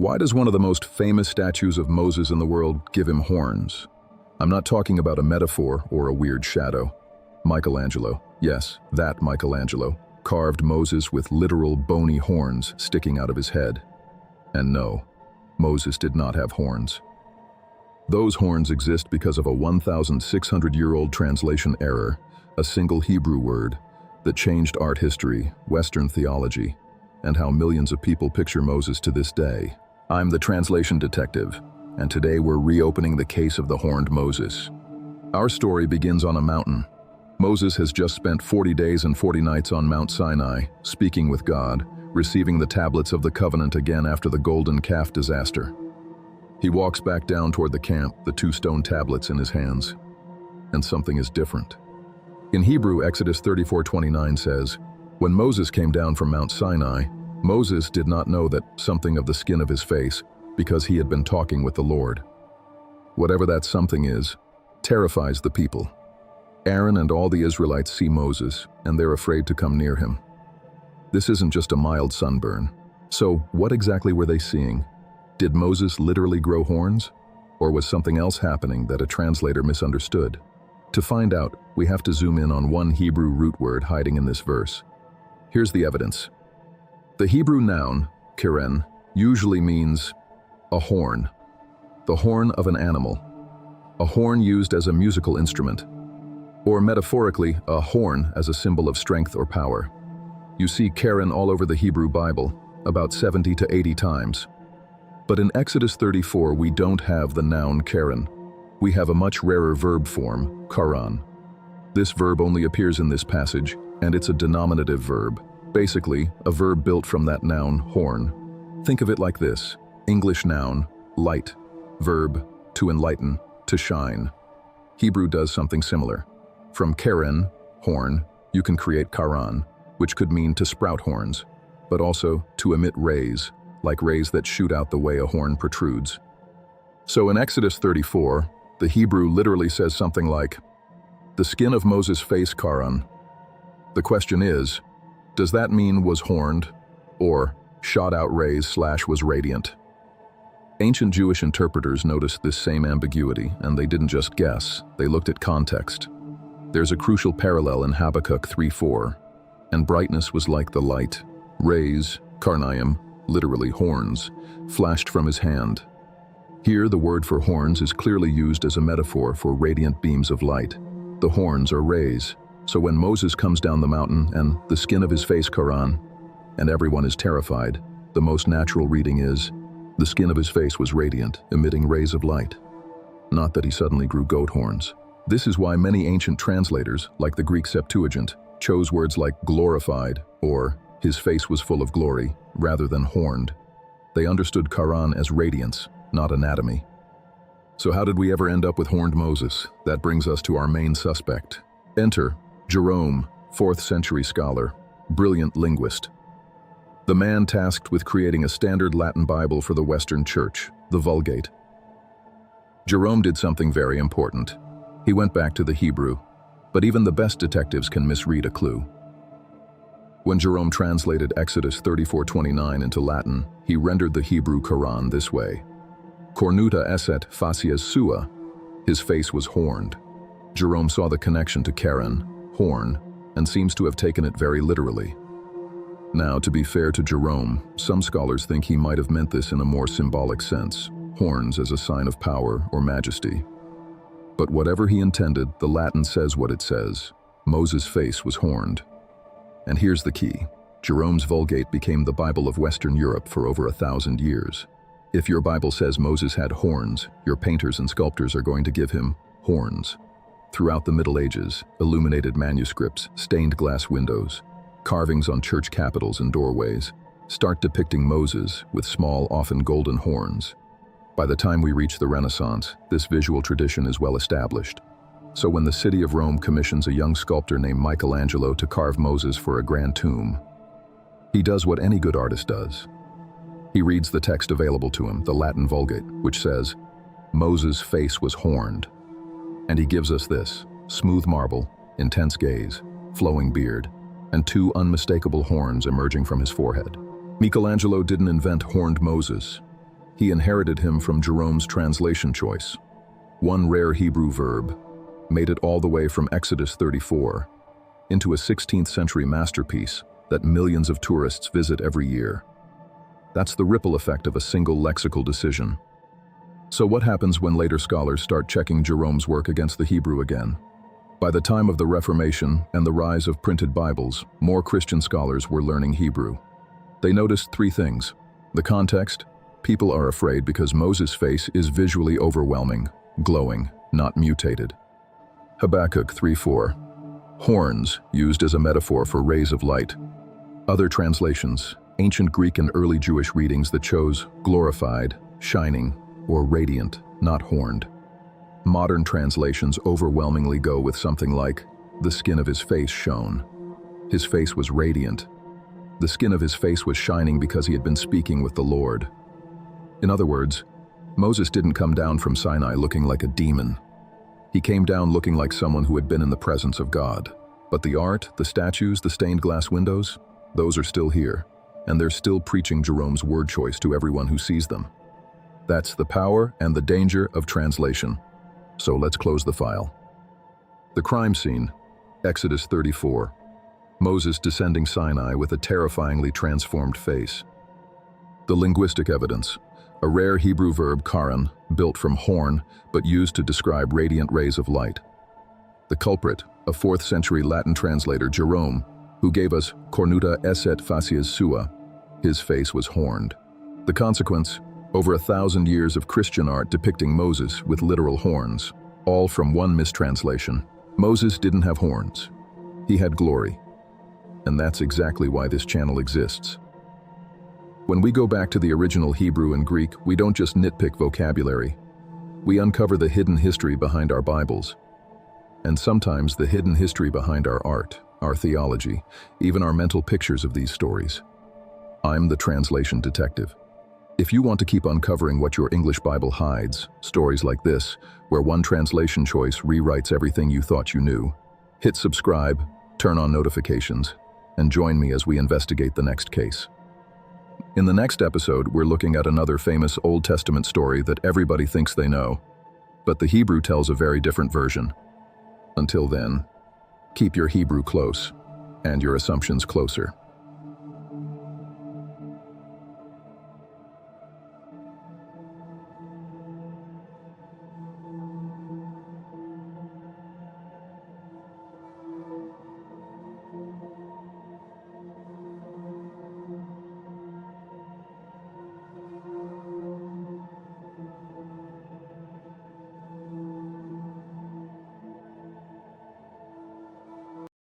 Why does one of the most famous statues of Moses in the world give him horns? I'm not talking about a metaphor or a weird shadow. Michelangelo, yes, that Michelangelo, carved Moses with literal bony horns sticking out of his head. And no, Moses did not have horns. Those horns exist because of a 1,600-year-old translation error, a single Hebrew word, that changed art history, Western theology, and how millions of people picture Moses to this day. I'm the translation detective, and today we're reopening the case of the horned Moses. Our story begins on a mountain. Moses has just spent 40 days and 40 nights on Mount Sinai, speaking with God, receiving the tablets of the covenant again after the golden calf disaster. He walks back down toward the camp, the 2 stone tablets in his hands. And something is different. In Hebrew, Exodus 34:29 says, "When Moses came down from Mount Sinai, Moses did not know that something of the skin of his face, because he had been talking with the Lord." Whatever that something is, terrifies the people. Aaron and all the Israelites see Moses, and they're afraid to come near him. This isn't just a mild sunburn. So, what exactly were they seeing? Did Moses literally grow horns? Or was something else happening that a translator misunderstood? To find out, we have to zoom in on one Hebrew root word hiding in this verse. Here's the evidence. The Hebrew noun, Qeren, usually means a horn. The horn of an animal. A horn used as a musical instrument. Or metaphorically, a horn as a symbol of strength or power. You see Qeren all over the Hebrew Bible, about 70 to 80 times. But in Exodus 34, we don't have the noun Qeren. We have a much rarer verb form, Qaran. This verb only appears in this passage, and it's a denominative verb. Basically, a verb built from that noun, horn. Think of it like this. English noun, light. Verb, to enlighten, to shine. Hebrew does something similar. From Qeren, horn, you can create Qaran, which could mean to sprout horns, but also to emit rays, like rays that shoot out the way a horn protrudes. So in Exodus 34, the Hebrew literally says something like, "The skin of Moses' face, Qaran." The question is, does that mean was horned, or shot out rays / was radiant? Ancient Jewish interpreters noticed this same ambiguity, and they didn't just guess, they looked at context. There's a crucial parallel in Habakkuk 3:4, "And brightness was like the light. Rays, karnaim, literally horns, flashed from his hand." Here, the word for horns is clearly used as a metaphor for radiant beams of light. The horns are rays. So when Moses comes down the mountain and the skin of his face, Qaran, and everyone is terrified, the most natural reading is, the skin of his face was radiant, emitting rays of light. Not that he suddenly grew goat horns. This is why many ancient translators, like the Greek Septuagint, chose words like glorified or his face was full of glory, rather than horned. They understood Qaran as radiance, not anatomy. So how did we ever end up with horned Moses? That brings us to our main suspect. Enter Jerome, 4th century scholar, brilliant linguist. The man tasked with creating a standard Latin Bible for the Western Church, the Vulgate. Jerome did something very important. He went back to the Hebrew, but even the best detectives can misread a clue. When Jerome translated Exodus 34:29 into Latin, he rendered the Hebrew Qaran this way. Cornuta esset facies sua, his face was horned. Jerome saw the connection to Qeren, horn, and seems to have taken it very literally. Now, to be fair to Jerome, some scholars think he might have meant this in a more symbolic sense, horns as a sign of power or majesty. But whatever he intended, the Latin says what it says. Moses' face was horned. And here's the key. Jerome's Vulgate became the Bible of Western Europe for over 1,000 years. If your Bible says Moses had horns, your painters and sculptors are going to give him horns. Throughout the Middle Ages, illuminated manuscripts, stained glass windows, carvings on church capitals and doorways start depicting Moses with small, often golden horns. By the time we reach the Renaissance, this visual tradition is well established. So when the city of Rome commissions a young sculptor named Michelangelo to carve Moses for a grand tomb, he does what any good artist does. He reads the text available to him, the Latin Vulgate, which says, "Moses' face was horned." And he gives us this: smooth marble, intense gaze, flowing beard, and 2 unmistakable horns emerging from his forehead. Michelangelo didn't invent horned Moses. He inherited him from Jerome's translation choice. One rare Hebrew verb made it all the way from Exodus 34 into a 16th century masterpiece that millions of tourists visit every year. That's the ripple effect of a single lexical decision. So what happens when later scholars start checking Jerome's work against the Hebrew again? By the time of the Reformation and the rise of printed Bibles, more Christian scholars were learning Hebrew. They noticed three things. The context: people are afraid because Moses' face is visually overwhelming, glowing, not mutated. Habakkuk 3:4. Horns, used as a metaphor for rays of light. Other translations, ancient Greek and early Jewish readings that chose glorified, shining, or radiant, not horned. Modern translations overwhelmingly go with something like, the skin of his face shone. His face was radiant. The skin of his face was shining because he had been speaking with the Lord. In other words, Moses didn't come down from Sinai looking like a demon. He came down looking like someone who had been in the presence of God. But the art, the statues, the stained glass windows, those are still here, and they're still preaching Jerome's word choice to everyone who sees them. That's the power and the danger of translation. So let's close the file. The crime scene, Exodus 34. Moses descending Sinai with a terrifyingly transformed face. The linguistic evidence, a rare Hebrew verb Qaran, built from horn, but used to describe radiant rays of light. The culprit, a 4th century Latin translator Jerome, who gave us cornuta esset facies sua. His face was horned. The consequence, over 1,000 years of Christian art depicting Moses with literal horns, all from one mistranslation. Moses didn't have horns. He had glory. And that's exactly why this channel exists. When we go back to the original Hebrew and Greek, we don't just nitpick vocabulary. We uncover the hidden history behind our Bibles. And sometimes the hidden history behind our art, our theology, even our mental pictures of these stories. I'm the translation detective. If you want to keep uncovering what your English Bible hides, stories like this, where one translation choice rewrites everything you thought you knew, hit subscribe, turn on notifications, and join me as we investigate the next case. In the next episode, we're looking at another famous Old Testament story that everybody thinks they know, but the Hebrew tells a very different version. Until then, keep your Hebrew close and your assumptions closer.